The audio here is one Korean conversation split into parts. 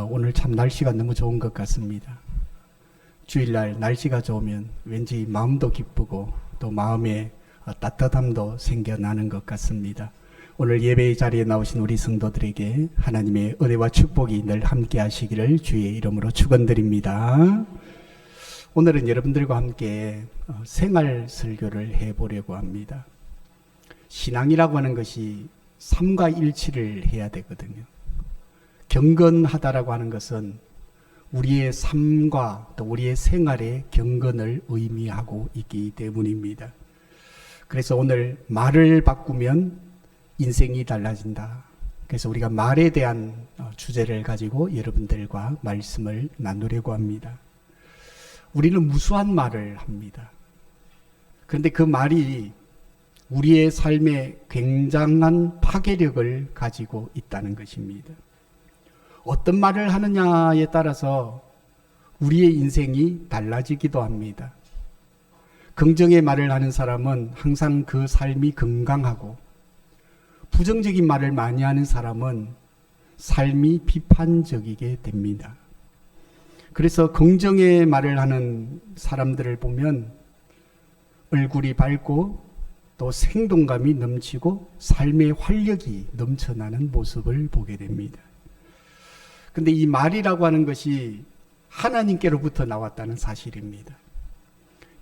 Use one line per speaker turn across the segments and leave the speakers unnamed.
오늘 참 날씨가 너무 좋은 것 같습니다. 주일날 날씨가 좋으면 왠지 마음도 기쁘고 또 마음에 따뜻함도 생겨나는 것 같습니다. 오늘 예배의 자리에 나오신 우리 성도들에게 하나님의 은혜와 축복이 늘 함께 하시기를 주의 이름으로 축원드립니다. 오늘은 여러분들과 함께 생활 설교를 해보려고 합니다. 신앙이라고 하는 것이 삶과 일치를 해야 되거든요. 경건하다라고 하는 것은 우리의 삶과 또 우리의 생활의 경건을 의미하고 있기 때문입니다. 그래서 오늘 말을 바꾸면 인생이 달라진다. 그래서 우리가 말에 대한 주제를 가지고 여러분들과 말씀을 나누려고 합니다. 우리는 무수한 말을 합니다. 그런데 그 말이 우리의 삶에 굉장한 파괴력을 가지고 있다는 것입니다. 어떤 말을 하느냐에 따라서 우리의 인생이 달라지기도 합니다. 긍정의 말을 하는 사람은 항상 그 삶이 건강하고, 부정적인 말을 많이 하는 사람은 삶이 비판적이게 됩니다. 그래서 긍정의 말을 하는 사람들을 보면 얼굴이 밝고 또 생동감이 넘치고 삶의 활력이 넘쳐나는 모습을 보게 됩니다. 근데 이 말이라고 하는 것이 하나님께로부터 나왔다는 사실입니다.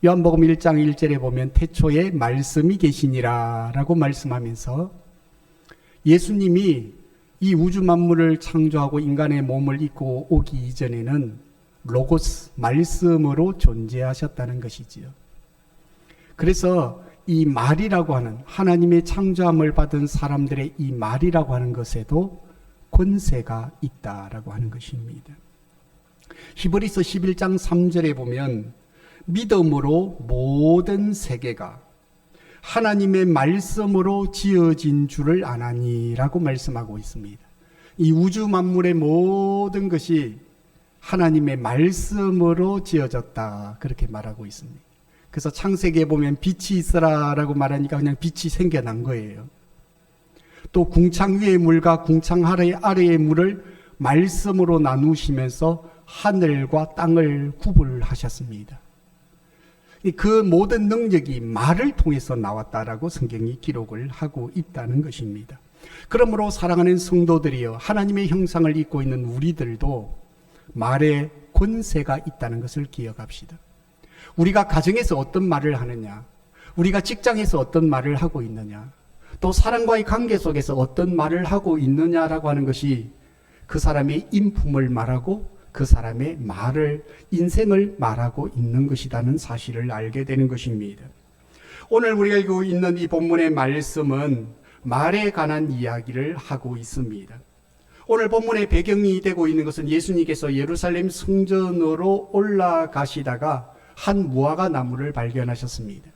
요한복음 1장 1절에 보면 태초에 말씀이 계시니라 라고 말씀하면서 예수님이 이 우주 만물을 창조하고 인간의 몸을 입고 오기 이전에는 로고스, 말씀으로 존재하셨다는 것이지요. 그래서 이 말이라고 하는, 하나님의 창조함을 받은 사람들의 이 말이라고 하는 것에도 권세가 있다라고 하는 것입니다. 히브리서 11장 3절에 보면 믿음으로 모든 세계가 하나님의 말씀으로 지어진 줄을 아나니라고 말씀하고 있습니다. 이 우주 만물의 모든 것이 하나님의 말씀으로 지어졌다, 그렇게 말하고 있습니다. 그래서 창세기에 보면 빛이 있으라라고 말하니까 그냥 빛이 생겨난 거예요. 또 궁창 위의 물과 궁창 아래의 물을 말씀으로 나누시면서 하늘과 땅을 구분하셨습니다. 그 모든 능력이 말을 통해서 나왔다라고 성경이 기록을 하고 있다는 것입니다. 그러므로 사랑하는 성도들이여, 하나님의 형상을 입고 있는 우리들도 말에 권세가 있다는 것을 기억합시다. 우리가 가정에서 어떤 말을 하느냐, 우리가 직장에서 어떤 말을 하고 있느냐, 또 사람과의 관계 속에서 어떤 말을 하고 있느냐라고 하는 것이 그 사람의 인품을 말하고 그 사람의 말을, 인생을 말하고 있는 것이라는 사실을 알게 되는 것입니다. 오늘 우리가 읽고 있는 이 본문의 말씀은 말에 관한 이야기를 하고 있습니다. 오늘 본문의 배경이 되고 있는 것은 예수님께서 예루살렘 성전으로 올라가시다가 한 무화과 나무를 발견하셨습니다.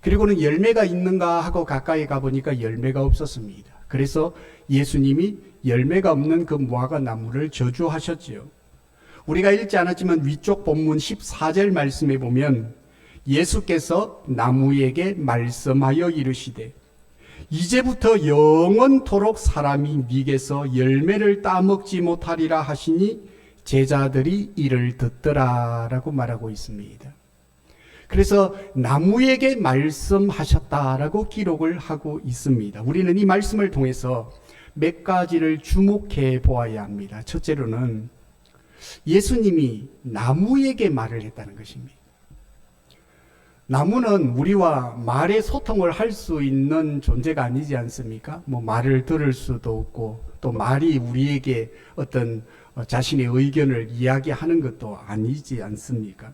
그리고는 열매가 있는가 하고 가까이 가보니까 열매가 없었습니다. 그래서 예수님이 열매가 없는 그 무화과 나무를 저주하셨지요. 우리가 읽지 않았지만 위쪽 본문 14절 말씀에 보면 예수께서 나무에게 말씀하여 이르시되 이제부터 영원토록 사람이 네게서 열매를 따먹지 못하리라 하시니 제자들이 이를 듣더라라고 말하고 있습니다. 그래서 나무에게 말씀하셨다라고 기록을 하고 있습니다. 우리는 이 말씀을 통해서 몇 가지를 주목해 보아야 합니다. 첫째로는 예수님이 나무에게 말을 했다는 것입니다. 나무는 우리와 말의 소통을 할 수 있는 존재가 아니지 않습니까? 말을 들을 수도 없고 또 말이 우리에게 어떤 자신의 의견을 이야기하는 것도 아니지 않습니까?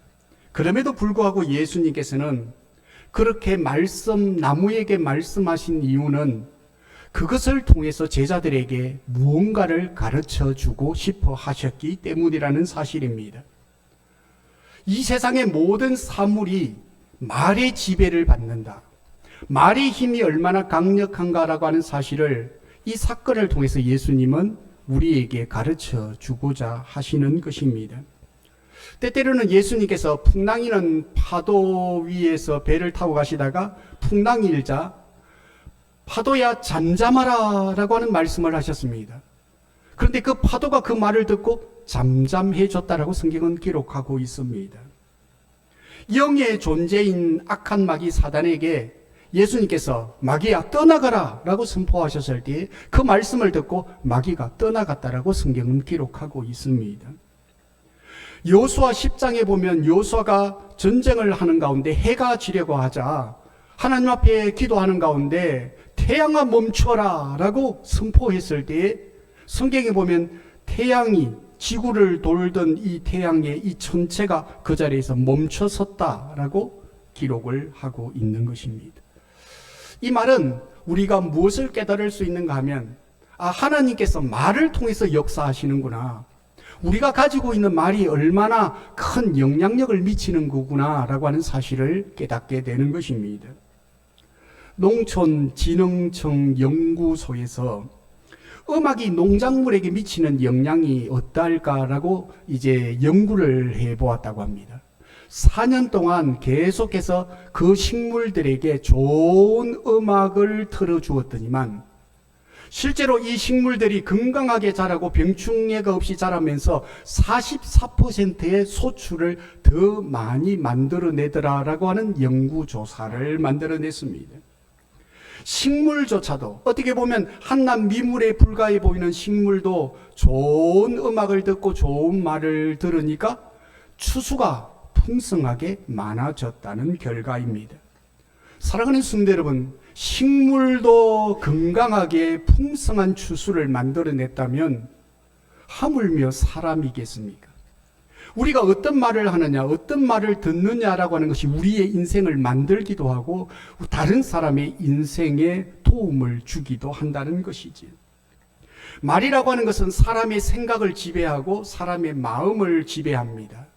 그럼에도 불구하고 예수님께서는 그렇게 나무에게 말씀하신 이유는 그것을 통해서 제자들에게 무언가를 가르쳐 주고 싶어 하셨기 때문이라는 사실입니다. 이 세상의 모든 사물이 말의 지배를 받는다, 말의 힘이 얼마나 강력한가라고 하는 사실을 이 사건을 통해서 예수님은 우리에게 가르쳐 주고자 하시는 것입니다. 때때로는 예수님께서 풍랑이는 파도 위에서 배를 타고 가시다가 풍랑이 일자 파도야 잠잠하라 라고 하는 말씀을 하셨습니다. 그런데 그 파도가 그 말을 듣고 잠잠해졌다라고 성경은 기록하고 있습니다. 영의 존재인 악한 마귀 사단에게 예수님께서 마귀야 떠나가라 라고 선포하셨을 때 그 말씀을 듣고 마귀가 떠나갔다라고 성경은 기록하고 있습니다. 여호수아 10장에 보면 여호수아가 전쟁을 하는 가운데 해가 지려고 하자 하나님 앞에 기도하는 가운데 태양아 멈춰라 라고 선포했을 때 성경에 보면 태양이 지구를 돌던 이 태양의 이 전체가 그 자리에서 멈춰섰다라고 기록을 하고 있는 것입니다. 이 말은 우리가 무엇을 깨달을 수 있는가 하면 하나님께서 말을 통해서 역사하시는구나. 우리가 가지고 있는 말이 얼마나 큰 영향력을 미치는 거구나 라고 하는 사실을 깨닫게 되는 것입니다. 농촌진흥청 연구소에서 음악이 농작물에게 미치는 영향이 어떨까라고 이제 연구를 해보았다고 합니다. 4년 동안 계속해서 그 식물들에게 좋은 음악을 틀어주었더니만 실제로 이 식물들이 건강하게 자라고 병충해가 없이 자라면서 44%의 소출을 더 많이 만들어내더라라고 하는 연구조사를 만들어냈습니다. 식물조차도 어떻게 보면 한낱 미물에 불과해 보이는 식물도 좋은 음악을 듣고 좋은 말을 들으니까 추수가 풍성하게 많아졌다는 결과입니다. 사랑하는 성도 여러분, 식물도 건강하게 풍성한 추수를 만들어냈다면 하물며 사람이겠습니까? 우리가 어떤 말을 하느냐, 어떤 말을 듣느냐라고 하는 것이 우리의 인생을 만들기도 하고 다른 사람의 인생에 도움을 주기도 한다는 것이지. 말이라고 하는 것은 사람의 생각을 지배하고 사람의 마음을 지배합니다.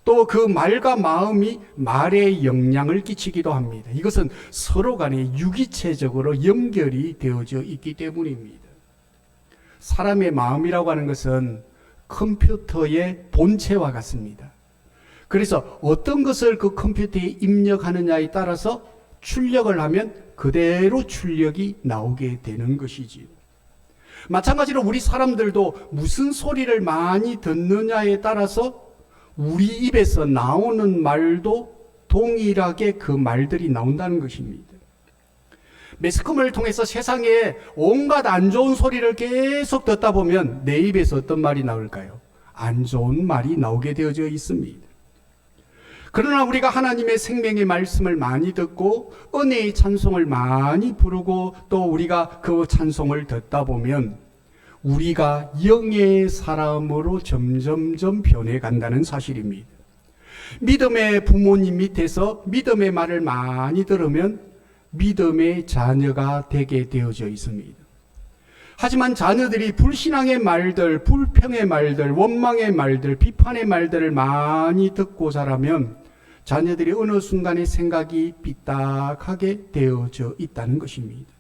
또 그 말과 마음이 말에 영향을 끼치기도 합니다. 이것은 서로 간에 유기체적으로 연결이 되어져 있기 때문입니다. 사람의 마음이라고 하는 것은 컴퓨터의 본체와 같습니다. 그래서 어떤 것을 그 컴퓨터에 입력하느냐에 따라서 출력을 하면 그대로 출력이 나오게 되는 것이지요. 마찬가지로 우리 사람들도 무슨 소리를 많이 듣느냐에 따라서 우리 입에서 나오는 말도 동일하게 그 말들이 나온다는 것입니다. 매스컴을 통해서 세상에 온갖 안 좋은 소리를 계속 듣다 보면 내 입에서 어떤 말이 나올까요? 안 좋은 말이 나오게 되어져 있습니다. 그러나 우리가 하나님의 생명의 말씀을 많이 듣고 은혜의 찬송을 많이 부르고 또 우리가 그 찬송을 듣다 보면 우리가 영의 사람으로 점점점 변해간다는 사실입니다. 믿음의 부모님 밑에서 믿음의 말을 많이 들으면 믿음의 자녀가 되게 되어져 있습니다. 하지만 자녀들이 불신앙의 말들, 불평의 말들, 원망의 말들, 비판의 말들을 많이 듣고 자라면 자녀들이 어느 순간에 생각이 삐딱하게 되어져 있다는 것입니다.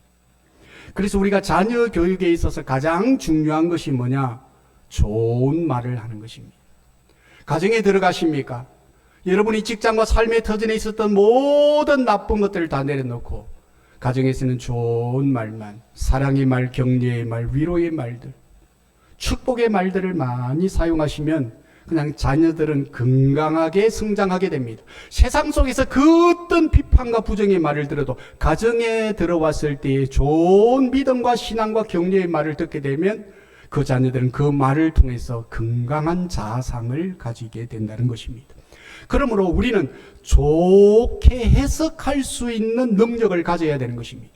그래서 우리가 자녀 교육에 있어서 가장 중요한 것이 뭐냐? 좋은 말을 하는 것입니다. 가정에 들어가십니까? 여러분이 직장과 삶의 터전에 있었던 모든 나쁜 것들을 다 내려놓고 가정에서는 좋은 말만, 사랑의 말, 격려의 말, 위로의 말들, 축복의 말들을 많이 사용하시면 그냥 자녀들은 건강하게 성장하게 됩니다. 세상 속에서 그 어떤 비판과 부정의 말을 들어도 가정에 들어왔을 때에 좋은 믿음과 신앙과 격려의 말을 듣게 되면 그 자녀들은 그 말을 통해서 건강한 자아상을 가지게 된다는 것입니다. 그러므로 우리는 좋게 해석할 수 있는 능력을 가져야 되는 것입니다.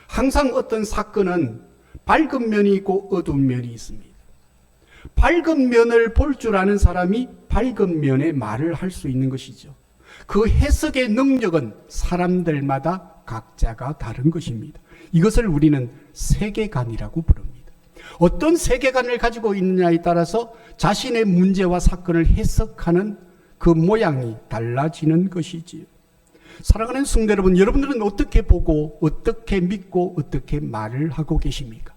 항상 어떤 사건은 밝은 면이 있고 어두운 면이 있습니다. 밝은 면을 볼 줄 아는 사람이 밝은 면의 말을 할 수 있는 것이죠. 그 해석의 능력은 사람들마다 각자가 다른 것입니다. 이것을 우리는 세계관이라고 부릅니다. 어떤 세계관을 가지고 있느냐에 따라서 자신의 문제와 사건을 해석하는 그 모양이 달라지는 것이지요. 사랑하는 성도 여러분, 여러분들은 어떻게 보고 어떻게 믿고 어떻게 말을 하고 계십니까?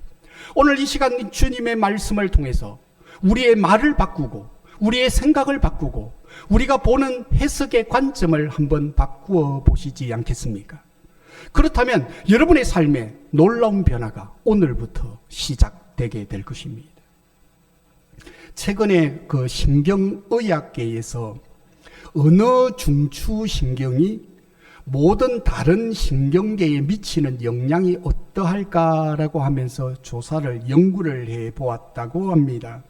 오늘 이 시간 주님의 말씀을 통해서 우리의 말을 바꾸고 우리의 생각을 바꾸고 우리가 보는 해석의 관점을 한번 바꾸어 보시지 않겠습니까? 그렇다면 여러분의 삶에 놀라운 변화가 오늘부터 시작되게 될 것입니다. 최근에 그 신경의학계에서 어느 중추신경이 모든 다른 신경계에 미치는 영향이 어떠할까라고 하면서 조사를 연구를 해보았다고 합니다.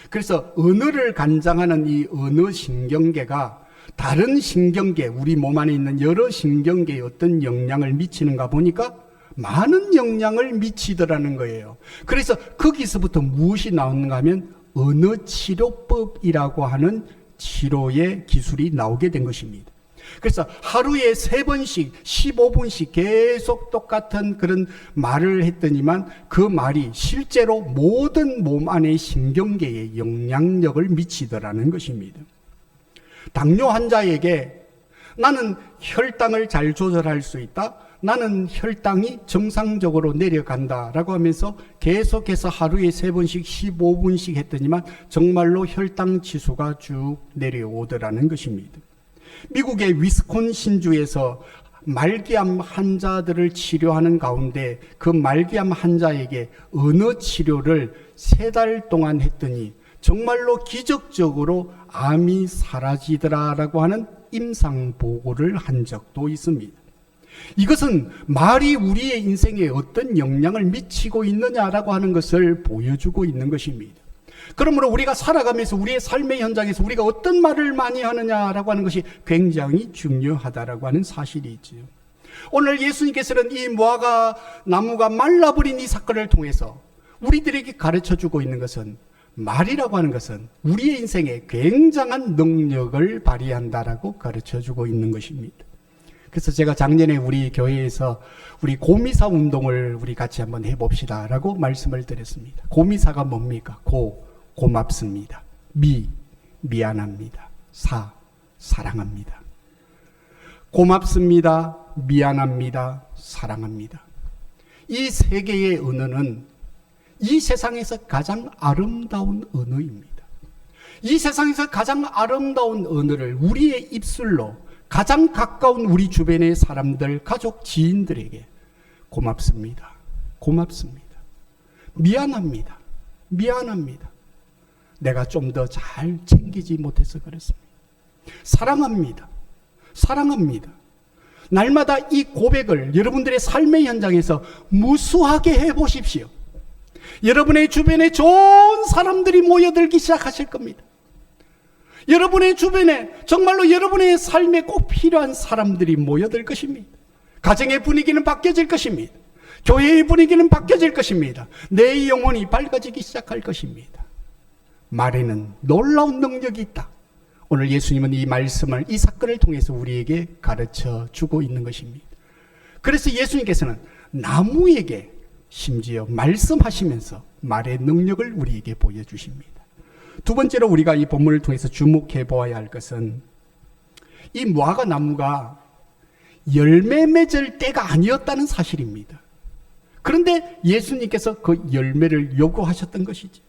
그래서 언어를 관장하는 이 언어 신경계가 다른 신경계, 우리 몸 안에 있는 여러 신경계에 어떤 영향을 미치는가 보니까 많은 영향을 미치더라는 거예요. 그래서 거기서부터 무엇이 나오는가 하면 언어치료법이라고 하는 치료의 기술이 나오게 된 것입니다. 그래서 하루에 3번씩 15분씩 계속 똑같은 그런 말을 했더니만 그 말이 실제로 모든 몸 안의 신경계에 영향력을 미치더라는 것입니다. 당뇨 환자에게 나는 혈당을 잘 조절할 수 있다, 나는 혈당이 정상적으로 내려간다 라고 하면서 계속해서 하루에 3번씩 15분씩 했더니만 정말로 혈당 지수가 쭉 내려오더라는 것입니다. 미국의 위스콘신주에서 말기암 환자들을 치료하는 가운데 그 말기암 환자에게 언어 치료를 3달 동안 했더니 정말로 기적적으로 암이 사라지더라라고 하는 임상 보고를 한 적도 있습니다. 이것은 말이 우리의 인생에 어떤 영향을 미치고 있느냐라고 하는 것을 보여주고 있는 것입니다. 그러므로 우리가 살아가면서 우리의 삶의 현장에서 우리가 어떤 말을 많이 하느냐라고 하는 것이 굉장히 중요하다라고 하는 사실이 있지요. 오늘 예수님께서는 이 무화과 나무가 말라버린 이 사건을 통해서 우리들에게 가르쳐주고 있는 것은 말이라고 하는 것은 우리의 인생에 굉장한 능력을 발휘한다라고 가르쳐주고 있는 것입니다. 그래서 제가 작년에 우리 교회에서 우리 고미사 운동을 우리 같이 한번 해봅시다 라고 말씀을 드렸습니다. 고미사가 뭡니까? 고맙습니다. 미안합니다. 사랑합니다. 고맙습니다. 미안합니다. 사랑합니다. 이 3개의 언어는 이 세상에서 가장 아름다운 언어입니다. 이 세상에서 가장 아름다운 언어를 우리의 입술로 가장 가까운 우리 주변의 사람들, 가족, 지인들에게 고맙습니다. 고맙습니다. 미안합니다. 미안합니다. 내가 좀 더 잘 챙기지 못해서 그렇습니다. 사랑합니다. 사랑합니다. 날마다 이 고백을 여러분들의 삶의 현장에서 무수하게 해보십시오. 여러분의 주변에 좋은 사람들이 모여들기 시작하실 겁니다. 여러분의 주변에 정말로 여러분의 삶에 꼭 필요한 사람들이 모여들 것입니다. 가정의 분위기는 바뀌어질 것입니다. 교회의 분위기는 바뀌어질 것입니다. 내 영혼이 밝아지기 시작할 것입니다. 말에는 놀라운 능력이 있다. 오늘 예수님은 이 말씀을, 이 사건을 통해서 우리에게 가르쳐 주고 있는 것입니다. 그래서 예수님께서는 나무에게 심지어 말씀하시면서 말의 능력을 우리에게 보여주십니다. 두 번째로 우리가 이 본문을 통해서 주목해 보아야 할 것은 이 무화과 나무가 열매 맺을 때가 아니었다는 사실입니다. 그런데 예수님께서 그 열매를 요구하셨던 것이지.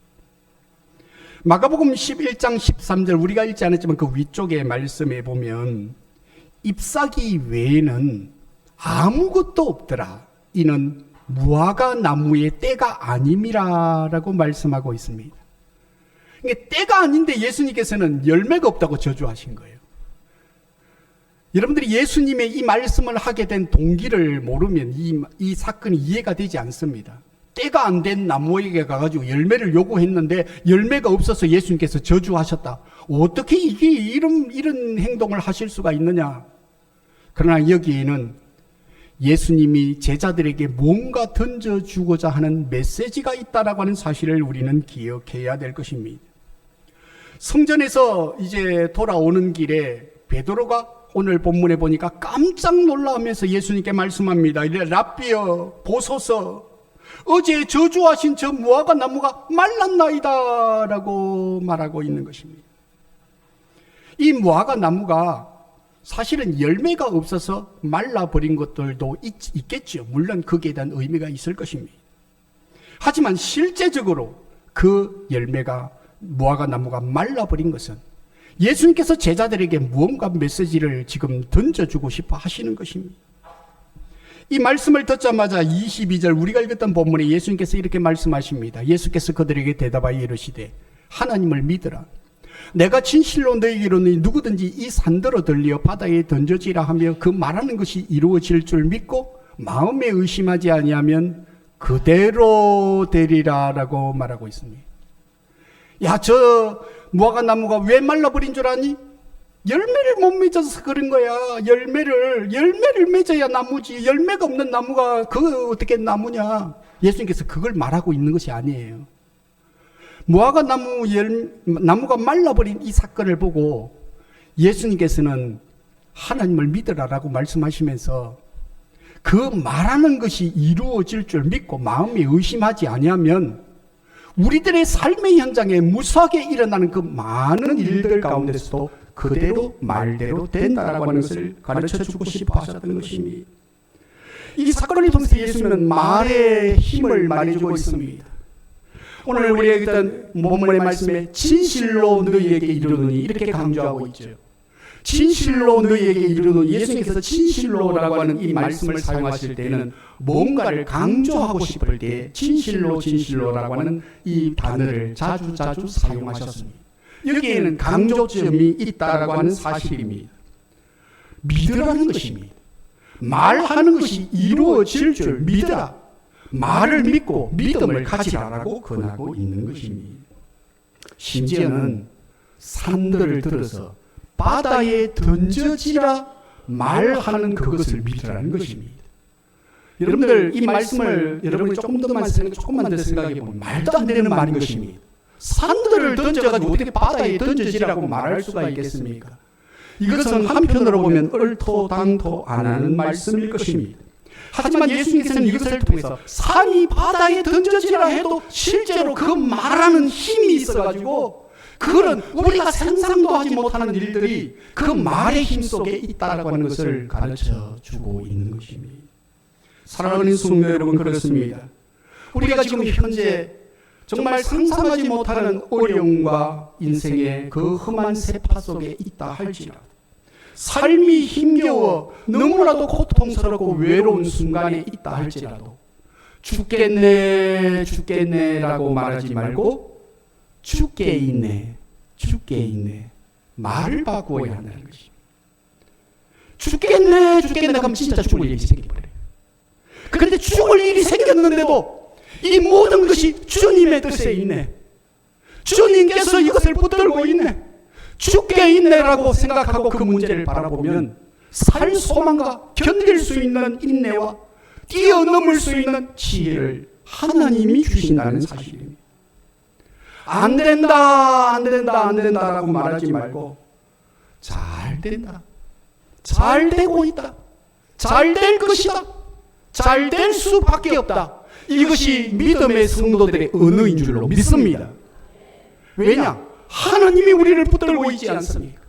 마가복음 11장 13절 우리가 읽지 않았지만 그 위쪽에 말씀해 보면 잎사귀 외에는 아무것도 없더라. 이는 무화과 나무의 때가 아님이라 라고 말씀하고 있습니다. 그러니까 때가 아닌데 예수님께서는 열매가 없다고 저주하신 거예요. 여러분들이 예수님의 이 말씀을 하게 된 동기를 모르면 이 사건이 이해가 되지 않습니다. 때가 안 된 나무에게 가가지고 열매를 요구했는데 열매가 없어서 예수님께서 저주하셨다. 어떻게 이게 이런 행동을 하실 수가 있느냐. 그러나 여기에는 예수님이 제자들에게 뭔가 던져주고자 하는 메시지가 있다라고 하는 사실을 우리는 기억해야 될 것입니다. 성전에서 이제 돌아오는 길에 베드로가 오늘 본문에 보니까 깜짝 놀라면서 예수님께 말씀합니다. 이래 랍비여 보소서 어제 저주하신 저 무화과 나무가 말랐나이다 라고 말하고 있는 것입니다. 이 무화과 나무가 사실은 열매가 없어서 말라버린 것들도 있겠죠. 물론 거기에 대한 의미가 있을 것입니다. 하지만 실제적으로 그 열매가 무화과 나무가 말라버린 것은 예수님께서 제자들에게 무언가 메시지를 지금 던져주고 싶어 하시는 것입니다. 이 말씀을 듣자마자 22절 우리가 읽었던 본문에 예수님께서 이렇게 말씀하십니다. 예수께서 그들에게 대답하여 이르시되 하나님을 믿으라. 내가 진실로 너희에게 이르노니 누구든지 이 산더러 들려 바다에 던져지라 하며 그 말하는 것이 이루어질 줄 믿고 마음에 의심하지 아니하면 그대로 되리라라고 말하고 있습니다. 야, 저 무화과 나무가 왜 말라버린 줄 아니? 열매를 못 맺어서 그런 거야. 열매를 맺어야 나무지. 열매가 없는 나무가 그 어떻게 나무냐? 예수님께서 그걸 말하고 있는 것이 아니에요. 무화과 나무가 말라버린 이 사건을 보고 예수님께서는 하나님을 믿으라라고 말씀하시면서 그 말하는 것이 이루어질 줄 믿고 마음에 의심하지 아니하면 우리들의 삶의 현장에 무수하게 일어나는 그 많은 일들 가운데서도 그대로 말대로 된다라고 하는 것을 가르쳐주고 싶어 하셨던 것입니다. 이 사건을 통해서 예수님은 말의 힘을 말해주고 있습니다. 오늘 우리의 일단 본문의 말씀에 진실로 너희에게 이르노니 이렇게 강조하고 있죠. 진실로 너희에게 이르노니, 예수님께서 진실로라고 하는 이 말씀을 사용하실 때는 뭔가를 강조하고 싶을 때 진실로라고 하는 이 단어를 자주 사용하셨습니다. 여기에는 강조점이 있다라고 하는 사실입니다. 믿으라는 것입니다. 말하는 것이 이루어질 줄 믿으라. 말을 믿고 믿음을 가지라라고 권하고 있는 것입니다. 심지어는 산들을 들어서 바다에 던져지라 말하는 그것을 믿으라는 것입니다. 여러분들 이 말씀을 여러분이 조금만 더 생각해 보면 말도 안 되는 말인 것입니다. 산들을 던져가지고 어떻게 바다에 던져지라고 말할 수가 있겠습니까? 이것은 한편으로 보면 얼토당토 안 하는 말씀일 것입니다. 하지만 예수님께서는 이것을 통해서 산이 바다에 던져지라 해도 실제로 그 말하는 힘이 있어가지고 그런 우리가 상상도 하지 못하는 일들이 그 말의 힘 속에 있다라고 하는 것을 가르쳐주고 있는 것입니다. 사랑하는 성도 여러분, 그렇습니다. 우리가 지금 현재 정말 상상하지 못하는 어려움과 인생의 그 험한 세파 속에 있다 할지라도, 삶이 힘겨워 너무나도 고통스럽고 외로운 순간에 있다 할지라도 죽겠네라고 말하지 말고 죽게 있네 말을 바꾸어야 한다는 것입니다. 죽겠네 그럼 진짜 죽을 일이 생겨버려요. 그런데 죽을 일이 생겼는데도 이 모든 것이 주님의 뜻에 있네, 주님께서 이것을 붙들고 있네, 죽게 있네라고 생각하고 그 문제를 바라보면 살 소망과 견딜 수 있는 인내와 뛰어넘을 수 있는 지혜를 하나님이 주신다는 사실입니다. 안 된다라고 말하지 말고 잘 된다, 잘 되고 있다, 잘 될 것이다, 잘 될 수밖에 없다. 이것이 믿음의 성도들의 언어인 줄로 믿습니다. 왜냐? 하나님이 우리를 붙들고 있지 않습니까?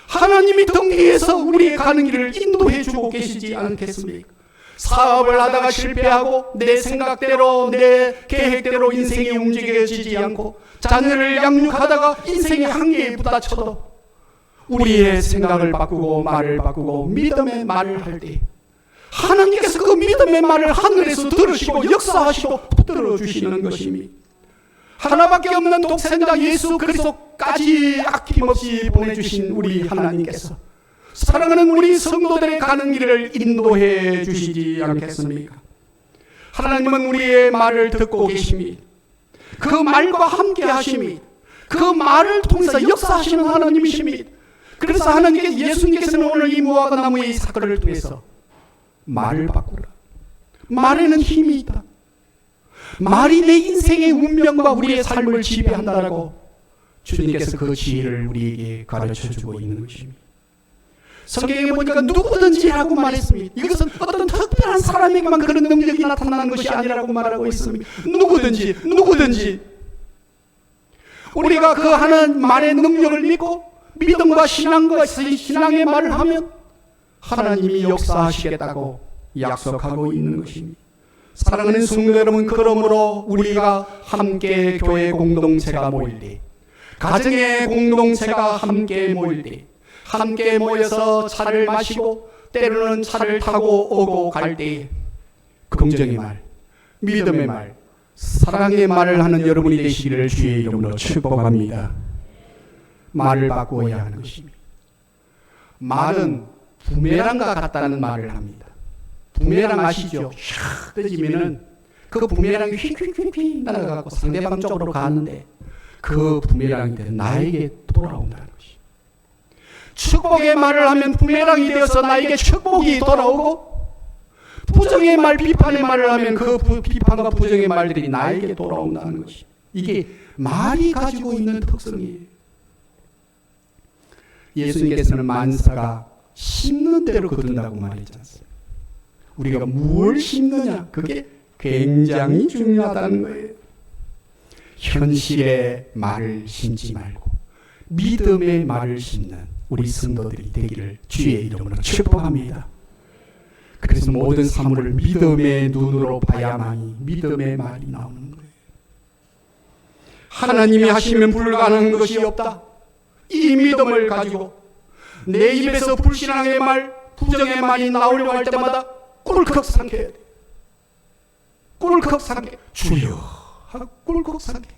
하나님이 등 뒤에서 우리의 가는 길을 인도해 주고 계시지 않겠습니까? 사업을 하다가 실패하고 내 생각대로 내 계획대로 인생이 움직여지지 않고 자녀를 양육하다가 인생의 한계에 부딪혀도 우리의 생각을 바꾸고 말을 바꾸고 믿음의 말을 할 때 하나님께서 그 믿음의 말을 하늘에서 들으시고 역사하시고 붙들어 주시는 것입니다. 하나밖에 없는 독생자 예수 그리스도까지 아낌없이 보내주신 우리 하나님께서 사랑하는 우리 성도들의 가는 길을 인도해 주시지 않겠습니까? 하나님은 우리의 말을 듣고 계십니다. 그 말과 함께 하십니다. 그 말을 통해서 역사하시는 하나님이십니다. 그래서 예수님께서는 오늘 이 무화과 나무의 사건을 통해서 말을 바꾸라. 말에는 힘이 있다. 말이 내 인생의 운명과 우리의 삶을 지배한다라고 주님께서 그 지혜를 우리에게 가르쳐주고 있는 것입니다. 성경에 보니까 누구든지라고 말했습니다. 이것은 어떤 특별한 사람에게만 그런 능력이 나타나는 것이 아니라고 말하고 있습니다. 누구든지 우리가 그 하는 말의 능력을 믿고 믿음과 신앙의 말을 하면 하나님이 역사하시겠다고 약속하고 있는 것입니다. 사랑하는 성도 여러분, 그러므로 우리가 함께 교회 공동체가 모일 때, 가정의 공동체가 함께 모일 때, 함께 모여서 차를 마시고 때로는 차를 타고 오고 갈 때 긍정의 말, 믿음의 말, 사랑의 말을 하는 여러분이 되시기를 주의 이름으로 축복합니다. 말을 바꾸어야 하는 것입니다. 말은 부메랑과 같다는 말을 합니다. 부메랑 아시죠? 샥 던지면은 그 부메랑이 휙휙휙휙 날아가고 상대방 쪽으로 가는데 그 부메랑이 나에게 돌아온다는 것이. 축복의 말을 하면 부메랑이 되어서 나에게 축복이 돌아오고, 부정의 말, 비판의 말을 하면 그 비판과 부정의 말들이 나에게 돌아온다는 것이. 이게 말이 가지고 있는 특성이에요. 예수님께서는 만사가 심는 대로 거둔다고 말했지 않습니까? 우리가 뭘 심느냐, 그게 굉장히 중요하다는 거예요. 현실의 말을 심지 말고 믿음의 말을 심는 우리 성도들이 되기를 주의 이름으로 축복합니다. 그래서 모든 사물을 믿음의 눈으로 봐야만이 믿음의 말이 나오는 거예요. 하나님이 하시면 불가능한 것이 없다. 이 믿음을 가지고 내 입에서 불신앙의 말, 부정의 말이 나오려고 할 때마다 꿀꺽 삼켜야 돼. 꿀꺽 삼켜. 주여 하고 꿀꺽 삼켜.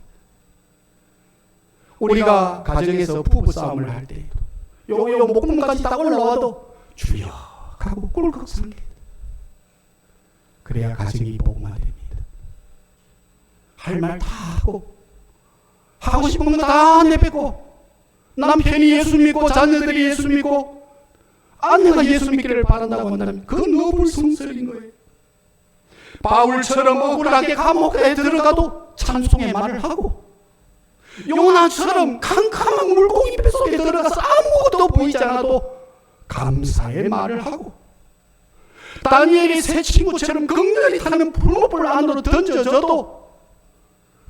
우리가 가정에서 부부싸움을 할 때에도 요 목구멍까지 딱 올라와도 주여 하고 꿀꺽 삼켜. 그래야 가정이 복음화됩니다. 할 말 다 하고 싶은 거 다 내뱉고, 남편이 예수 믿고 자녀들이 예수 믿고 아내가 예수 믿기를 바란다고 한다면 그 너무 성설인 거예요. 바울처럼 억울하게 감옥에 들어가도 찬송의 말을 하고, 요나처럼 캄캄한 물고기 뱃속에 들어가서 아무것도 보이지 않아도 감사의 말을 하고, 다니엘이 새 친구처럼 극렬히 타는 불못불 안으로 던져져도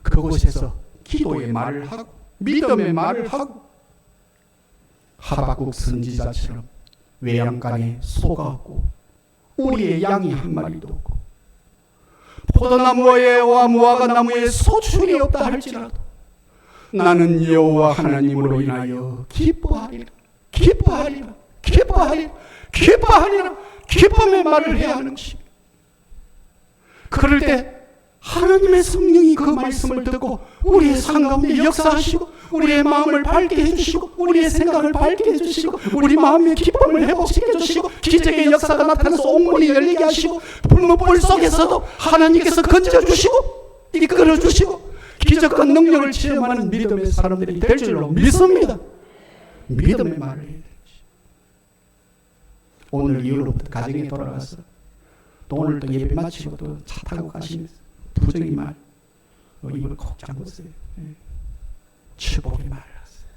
그곳에서 기도의 말을 하고 믿음의 말을 하고, 하박국 선지자처럼 외양간에 소가 없고 우리의 양이 한 마리도 없고 포도나무와 무화과 나무에 소출이 없다 할지라도 나는 여호와 하나님으로 인하여 기뻐하리라, 기뻐하리라, 기뻐하리라, 기뻐하리라. 기쁨의 말을 해야 하는 것입니다. 그럴 때 하나님의 성령이 그 말씀을 듣고 우리의 삶 가운데 역사하시고 우리의 마음을 밝게 해주시고 우리의 생각을 밝게 해주시고 우리 마음의 기쁨을 회복시켜 주시고 기적의 역사가 나타나서 옥문이 열리게 하시고 불문불 속에서도 하나님께서 건져주시고 이끌어주시고 기적과 능력을 체험하는 믿음의 사람들이 될 줄로 믿습니다. 믿음의 말을 해야 되지. 오늘 이후로부터 가정에 돌아가서 또 오늘 또 예배 마치고 또 차 타고 가시면서 부정의 말 입을 콕 잠그세요. 축복의 말을 하세요.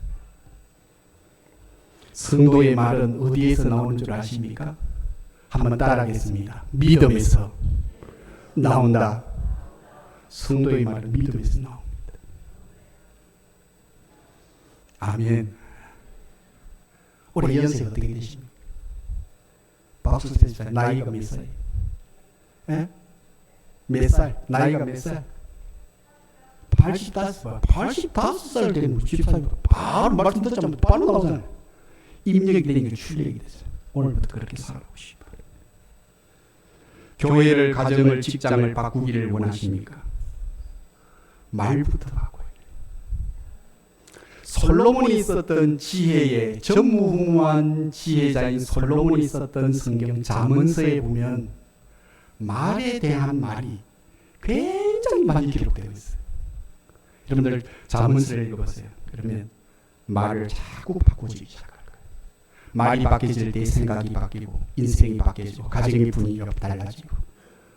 성도의 말은 어디에서 나오는 줄 아십니까? 한번 따라하겠습니다. 믿음에서 나온다. 성도의 말은 믿음에서 나옵니다. 아멘. 올해 연세가 어떻게 되십니까? 박수 쳐주세요. 나이가 몇 살? 예? 몇 살? 나이가 몇 살? 85살 되는 60살 바로 말씀 듣자마자 바로 나오잖아요. 입력이 되니까 출력이 됐어요. 오늘부터 그렇게 살아보시기 바랍니다. 교회를, 가정을, 직장을 바꾸기를 원하십니까? 말부터 바꿔요. 솔로몬이 있었던 지혜의 전무후무한 지혜자인 솔로몬이 썼던 성경 잠언서에 보면 말에 대한 말이 굉장히 많이 기록되어 있어요. 여러분들 잠언서를 읽어보세요. 그러면 말을 자꾸 바꾸기 시작할 거예요. 말이 바뀌어질 때 생각이 바뀌고 인생이 바뀌어지고 가정의 분위기가 달라지고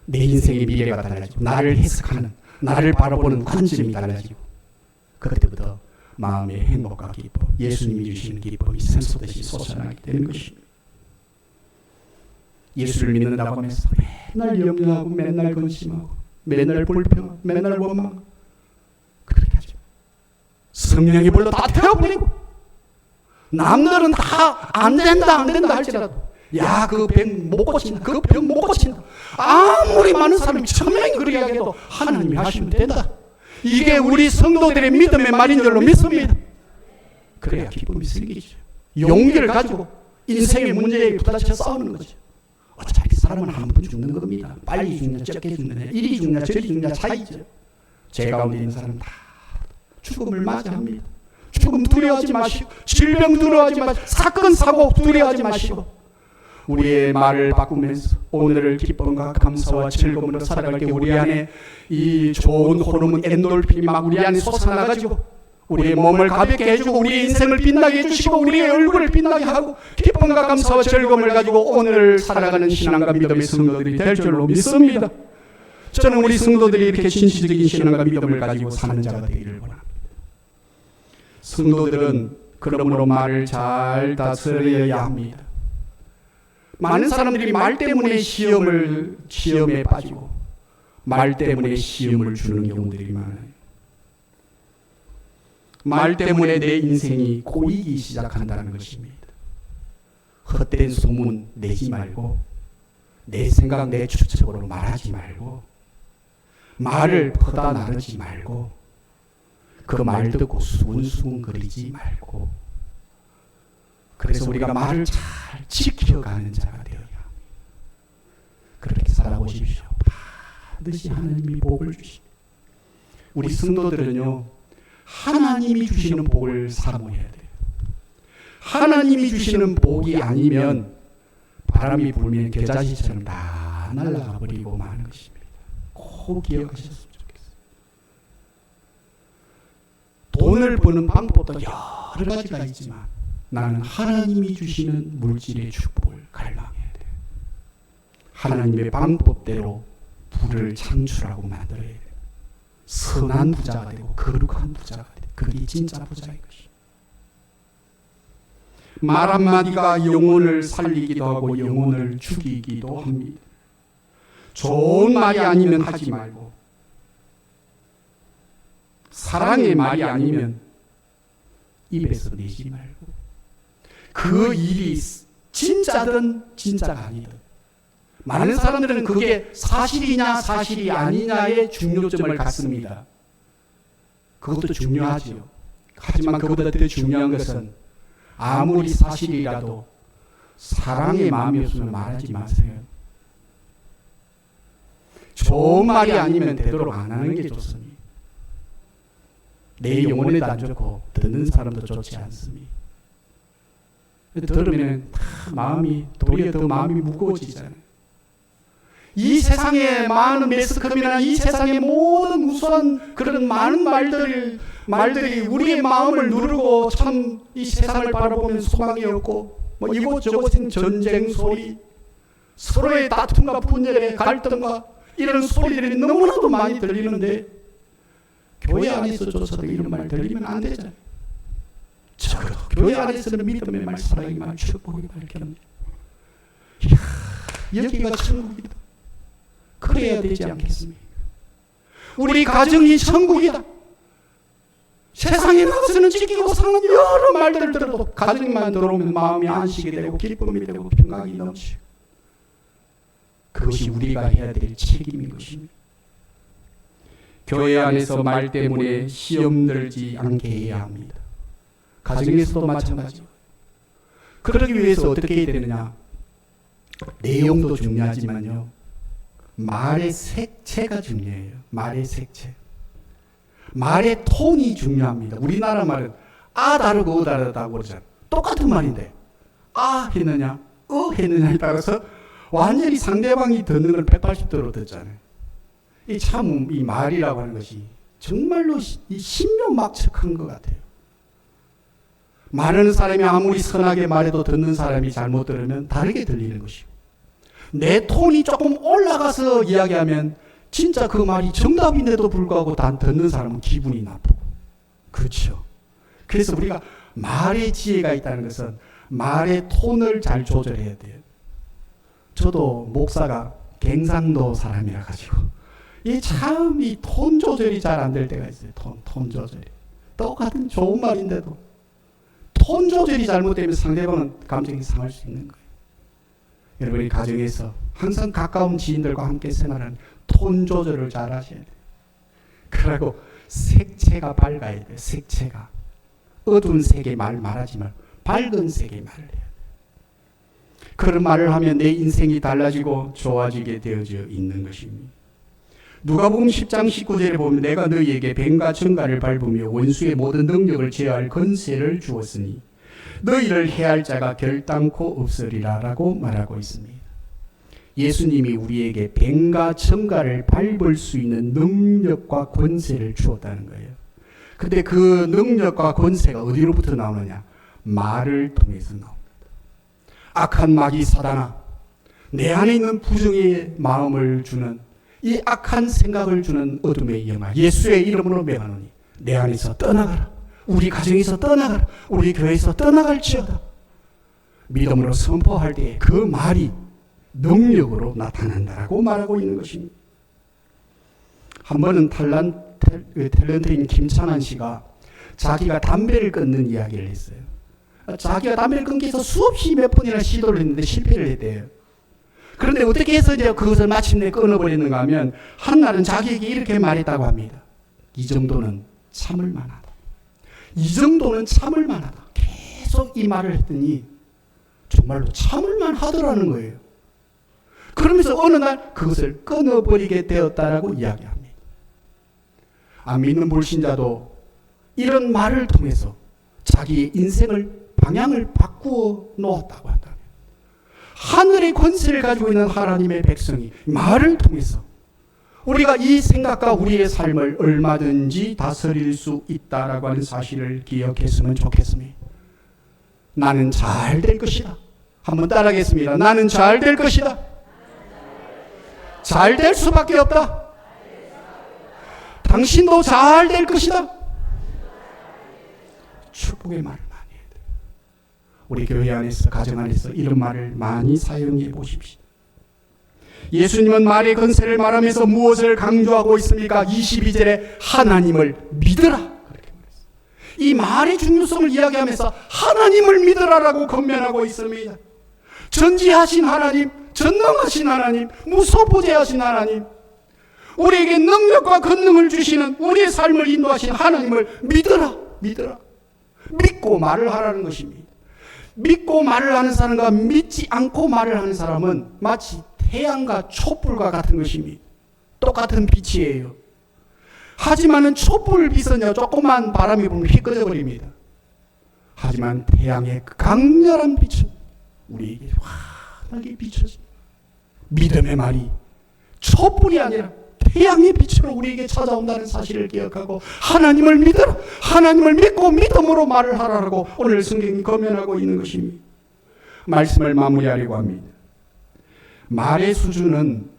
내 인생의 미래가 달라지고 나를 해석하는 나를 바라보는 관점이 달라지고 그때부터 마음의 행복과 기쁨, 예수님이 주시는 기쁨이 샘솟듯이 솟아나게 되는 것입니다. 예수를 믿는다고 하면서 맨날 염려하고 맨날 근심하고 맨날 불평하고 맨날 원망하고 그렇게 하죠. 성령이 불러 다 태워버리고 남들은 다 안 된다 할지라도 야, 그 병 못 고친다, 그 병 못 고친다. 아무리 많은 사람이 천명이 그렇게 하게도 하나님이 하시면 된다. 이게 우리 성도들의 믿음의 말인 줄로 믿습니다. 그래야 기쁨이 생기죠. 용기를 가지고 인생의 문제에 부딪혀 싸우는 거죠. 어차피 사람은 한 번 죽는 겁니다. 빨리 죽냐 적게 죽느냐 이리 죽냐 저리 죽냐 차이죠. 제 가운데 있는 사람 다 죽음을 맞이합니다. 죽음 두려워하지 마시고, 질병 두려워하지 마시고, 사건 사고 두려워하지 마시고, 우리의 말을 바꾸면서 오늘을 기쁨과 감사와 즐거움으로 살아갈 때 우리 안에 이 좋은 호르몬 엔돌핀이 막 우리 안에 솟아나가지고 우리의 몸을 가볍게 해주고 우리의 인생을 빛나게 해주시고 우리의 얼굴을 빛나게 하고 기쁨과 감사와 즐거움을 가지고 오늘을 살아가는 신앙과 믿음의 성도들이 될 줄로 믿습니다. 저는 우리 성도들이 이렇게 진실적인 신앙과 믿음을 가지고 사는 자가 되기를 원합니다. 성도들은 그러므로 말을 잘 다스려야 합니다. 많은 사람들이 말 때문에 시험에 빠지고 말 때문에 시험을 주는 경우들이 많아요. 말 때문에 내 인생이 꼬이기 시작한다는 것입니다. 헛된 소문 내지 말고 내 생각 내 추측으로 말하지 말고 말을 퍼다 나르지 말고 그 말 듣고 수근수근거리지 말고 그래서 우리가 말을 잘 지켜가는 자가 되어야 합니다. 그렇게 살아보십시오. 반드시 하나님이 복을 주십니다. 우리 성도들은요, 하나님이 주시는 복을 사모해야 돼요. 하나님이 주시는 복이 아니면 바람이 불면 겨자씨처럼 다 날아가 버리고 마는 것입니다. 꼭 기억하셨으면 좋겠어요. 돈을 버는 방법도 여러 가지가 있지만 나는 하나님이 주시는 물질의 축복을 갈망해야 돼요. 하나님의 방법대로 부를 창출하고 만들어야 돼요. 선한 부자가 되고 거룩한 부자가 되고 그게 진짜 부자인 것이에요. 말 한마디가 영혼을 살리기도 하고 영혼을 죽이기도 합니다. 좋은 말이 아니면 하지 말고 사랑의 말이 아니면 입에서 내지 말고 그 일이 진짜든 진짜가 아니든 많은 사람들은 그게 사실이냐 사실이 아니냐의 중요점을 갖습니다. 그것도 중요하지요. 하지만 그보다 더 중요한 것은 아무리 사실이라도 사랑의 마음이 없으면 말하지 마세요. 좋은 말이 아니면 되도록 안 하는 게 좋습니다. 내 영혼에도 안 좋고 듣는 사람도 좋지 않습니다. 들으면 마음이 도리어 더 마음이 무거워지잖아요. 이 세상에 많은 매스컴이나 이 세상의 모든 무수한 그런 많은 말들이 우리의 마음을 누르고 참 이 세상을 바라보면 소망이 없고 뭐 이곳저곳은 전쟁 소리, 서로의 다툼과 분열의 갈등과 이런 소리들이 너무나도 많이 들리는데 교회 안에서조차도 이런 말 들리면 안 되잖아요. 적어도 교회 안에서는 믿음의 말, 사랑의 말, 축복의 말 경배. 여기가 천국이다. 그래야 되지 않겠습니까? 우리 가정이 천국이다. 세상에 나가서는 찢기고 상한 여러 말들을 들어도 가정만 들어오면 마음이 안식이 되고 기쁨이 되고 평강이 넘치고 그것이 우리가 해야 될 책임인 것입니다. 교회 안에서 말 때문에 시험 들지 않게 해야 합니다. 가정에서도 마찬가지고. 그러기 위해서 어떻게 해야 되느냐? 내용도 중요하지만요. 말의 색채가 중요해요. 말의 색채. 말의 톤이 중요합니다. 우리나라 말은 아 다르고 어 다르다고 그러잖아요. 똑같은 말인데 아 했느냐 했느냐에 따라서 완전히 상대방이 듣는 걸 180도로 듣잖아요. 이 말이라고 하는 것이 정말로 신묘막측한 것 같아요. 말하는 사람이 아무리 선하게 말해도 듣는 사람이 잘못 들으면 다르게 들리는 것이고 내 톤이 조금 올라가서 이야기하면 진짜 그 말이 정답인데도 불구하고 단 듣는 사람은 기분이 나쁘고 그렇죠. 그래서 우리가 말의 지혜가 있다는 것은 말의 톤을 잘 조절해야 돼요. 저도 목사가 경상도 사람이라 가지고 이 참 이 톤 조절이 잘 안 될 때가 있어요. 톤 조절이 똑같은 좋은 말인데도 톤 조절이 잘못되면 상대방은 감정이 상할 수 있는 거예요. 여러분이 가정에서 항상 가까운 지인들과 함께 생활하는 톤 조절을 잘 하셔야 돼요. 그리고 색채가 밝아야 돼요. 색채가 어두운 색의 말 말하지 말고 밝은 색의 말을 해야 돼요. 그런 말을 하면 내 인생이 달라지고 좋아지게 되어져 있는 것입니다. 누가복음 10장 19절에 보면 내가 너희에게 뱀과 정갈을 밟으며 원수의 모든 능력을 제어할 권세를 주었으니 너희를 해할 자가 결단코 없으리라 라고 말하고 있습니다. 예수님이 우리에게 뱀과 정갈을 밟을 수 있는 능력과 권세를 주었다는 거예요. 근데 그 능력과 권세가 어디로부터 나오느냐? 말을 통해서 나옵니다. 악한 마귀 사단아, 내 안에 있는 부정의 마음을 주는 이 악한 생각을 주는 어둠의 영아 예수의 이름으로 명하노니 내 안에서 떠나가라. 우리 가정에서 떠나가라. 우리 교회에서 떠나갈지어다. 믿음으로 선포할 때 그 말이 능력으로 나타난다라고 말하고 있는 것입니다. 한 번은 탤런트인 김창완 씨가 자기가 담배를 끊는 이야기를 했어요. 자기가 담배를 끊기 위해서 수없이 몇 번이나 시도를 했는데 실패를 했대요. 그런데 어떻게 해서 이제 그것을 마침내 끊어버리는가 하면 한날은 자기에게 이렇게 말했다고 합니다. 이 정도는 참을 만하다. 이 정도는 참을 만하다. 계속 이 말을 했더니 정말로 참을 만하더라는 거예요. 그러면서 어느 날 그것을 끊어버리게 되었다라고 이야기합니다. 안 믿는 불신자도 이런 말을 통해서 자기의 인생을 방향을 바꾸어 놓았다고 한다. 하늘의 권세를 가지고 있는 하나님의 백성이 말을 통해서 우리가 이 생각과 우리의 삶을 얼마든지 다스릴 수 있다라고 하는 사실을 기억했으면 좋겠습니다. 나는 잘 될 것이다. 한번 따라하겠습니다. 나는 잘 될 것이다. 잘 될 수밖에 없다. 당신도 잘 될 것이다. 축복의 말을 많이 해야 돼요. 우리 교회 안에서, 가정 안에서 이런 말을 많이 사용해 보십시오. 예수님은 말의 권세를 말하면서 무엇을 강조하고 있습니까? 22절에 하나님을 믿으라. 그렇게 말했어요. 이 말의 중요성을 이야기하면서 하나님을 믿으라라고 권면하고 있습니다. 전지하신 하나님, 전능하신 하나님, 무소부재하신 하나님, 우리에게 능력과 권능을 주시는 우리의 삶을 인도하신 하나님을 믿으라. 믿으라. 믿고 말을 하라는 것입니다. 믿고 말을 하는 사람과 믿지 않고 말을 하는 사람은 마치 태양과 촛불과 같은 것입니다. 똑같은 빛이에요. 하지만은 촛불빛은요, 조그만 바람이 불면 휘꺼져 버립니다. 하지만 태양의 강렬한 빛은 우리에게 환하게 비춰집니다. 믿음의 말이 촛불이 아니라 태양의 빛으로 우리에게 찾아온다는 사실을 기억하고 하나님을 믿어라. 하나님을 믿고 믿음으로 말을 하라고 오늘 성경이 권면하고 있는 것입니다. 말씀을 마무리하려고 합니다. 말의 수준은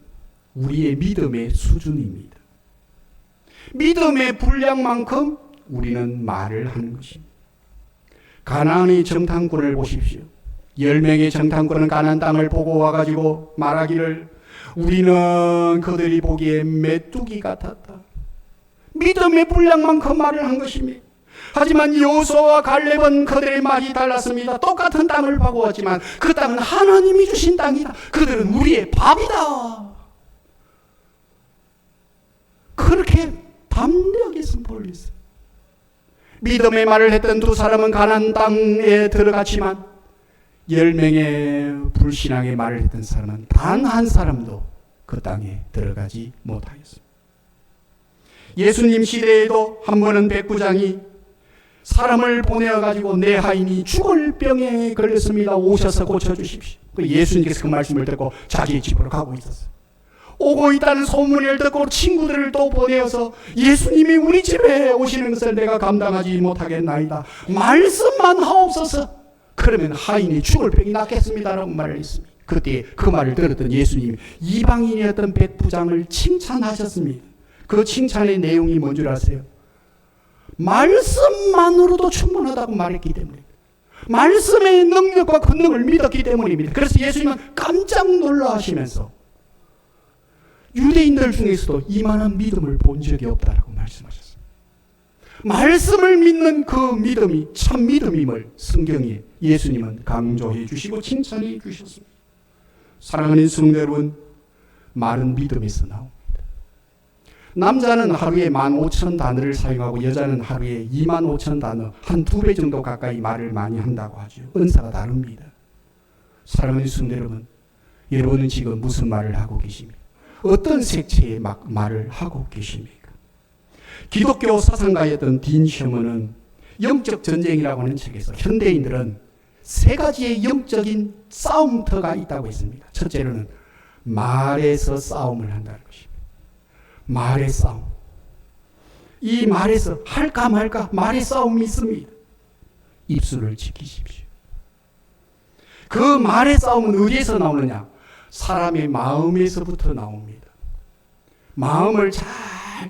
우리의 믿음의 수준입니다. 믿음의 분량만큼 우리는 말을 하는 것입니다. 가나안의 정탐꾼을 보십시오. 10명의 정탐꾼은 가나안 땅을 보고 와가지고 말하기를 우리는 그들이 보기에 메뚜기 같았다. 믿음의 분량만큼 말을 한 것입니다. 하지만 여호수아와 갈렙은 그들의 말이 달랐습니다. 똑같은 땅을 보고 왔지만 그 땅은 하나님이 주신 땅이다. 그들은 우리의 밥이다. 그렇게 담대하게 선포를 했어요. 믿음의 말을 했던 두 사람은 가나안 땅에 들어갔지만 10명의 불신앙의 말을 했던 사람은 단 한 사람도 그 땅에 들어가지 못하였습니다. 예수님 시대에도 한 번은 백부장이 사람을 보내어가지고 내 하인이 죽을 병에 걸렸습니다. 오셔서 고쳐주십시오. 예수님께서 그 말씀을 듣고 자기 집으로 가고 있었어요. 오고 있다는 소문을 듣고 친구들을 또 보내어서 예수님이 우리 집에 오시는 것을 내가 감당하지 못하겠나이다. 말씀만 하옵소서. 그러면 하인이 죽을 병이 낫겠습니다라고 말을 했습니다. 그때 그 말을 들었던 예수님이 이방인이었던 백부장을 칭찬하셨습니다. 그 칭찬의 내용이 뭔 줄 아세요? 말씀만으로도 충분하다고 말했기 때문에, 말씀의 능력과 권능을 믿었기 때문입니다. 그래서 예수님은 깜짝 놀라하시면서 유대인들 중에서도 이만한 믿음을 본 적이 없다라고 말씀하셨어요. 말씀을 믿는 그 믿음이 참 믿음임을 성경에 예수님은 강조해 주시고 칭찬해 주셨습니다. 사랑하는 성도 여러분, 말은 믿음에서 나옵니다. 남자는 하루에 15,000단어를 사용하고 여자는 하루에 25,000단어, 한 2배 정도 가까이 말을 많이 한다고 하죠. 은사가 다릅니다. 사랑하는 성도 여러분, 여러분은 지금 무슨 말을 하고 계십니까? 어떤 색채의 막 말을 하고 계십니까? 기독교 사상가였던 딘 셔먼은 영적 전쟁이라고 하는 책에서 현대인들은 세 가지의 영적인 싸움터가 있다고 했습니다. 첫째로는 말에서 싸움을 한다는 것입니다. 말의 싸움. 이 말에서 할까 말까 말의 싸움이 있습니다. 입술을 지키십시오. 그 말의 싸움은 어디에서 나오느냐? 사람의 마음에서부터 나옵니다. 마음을 잘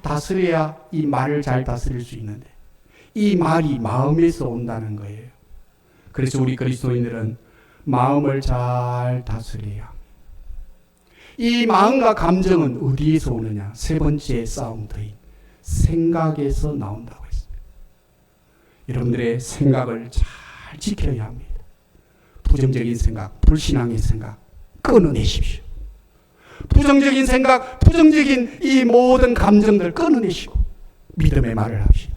다스려야 이 말을 잘 다스릴 수 있는데 이 말이 마음에서 온다는 거예요. 그래서 우리 그리스도인들은 마음을 잘 다스려야 합니다. 이 마음과 감정은 어디에서 오느냐? 세 번째 싸움터인 생각에서 나온다고 했습니다. 여러분들의 생각을 잘 지켜야 합니다. 부정적인 생각, 불신앙의 생각 끊어내십시오. 부정적인 생각, 부정적인 이 모든 감정들 끊어내시고 믿음의 말을 합시다.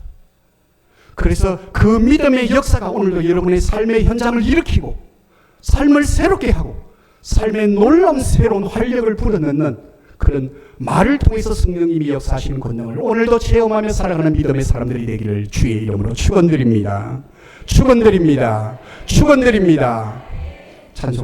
그래서 그 믿음의 역사가 오늘도 여러분의 삶의 현장을 일으키고 삶을 새롭게 하고 삶의 놀라운 새로운 활력을 불어넣는 그런 말을 통해서 성령님이 역사하시는 권능을 오늘도 체험하며 살아가는 믿음의 사람들이 되기를 주의 이름으로 축원드립니다. 축원드립니다. 축원드립니다.